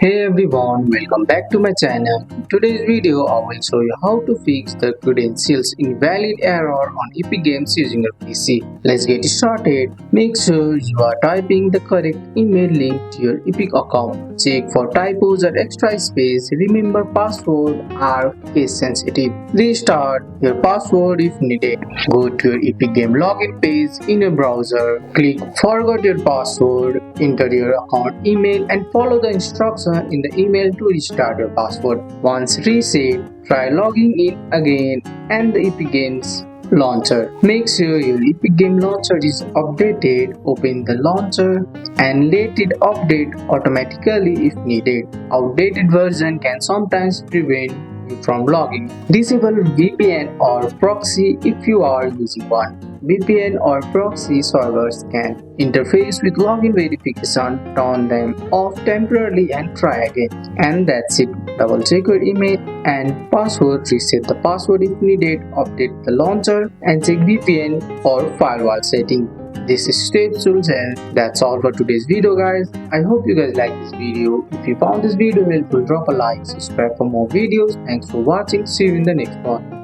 Hey everyone, welcome back to my channel. In today's video, I will show you how to fix the credentials invalid error on Epic Games using your PC. Let's get started. Make sure you are typing the correct email link to your Epic account. Check for typos or extra space. Remember, passwords are case sensitive. Restart your password if needed. Go to your Epic Game login page in your browser. Click forgot your password. Enter your account email and follow the instructions in the email to restart your password. Once reset, try logging in again and the Epic Games launcher. Make sure your Epic Game launcher is updated. Open the launcher and let it update automatically if needed. Outdated version can sometimes prevent you from logging. Disable VPN or proxy if you are using one. VPN or proxy servers can interface with login verification. Turn them off temporarily and try again. And that's it. Double check your email and password. Reset the password if needed. Update the launcher and check VPN or firewall setting. This is steps will help. That's all for today's video, guys. I hope you guys like this video. If you found this video helpful, drop a like, subscribe for more videos. Thanks for watching. See you in the next one.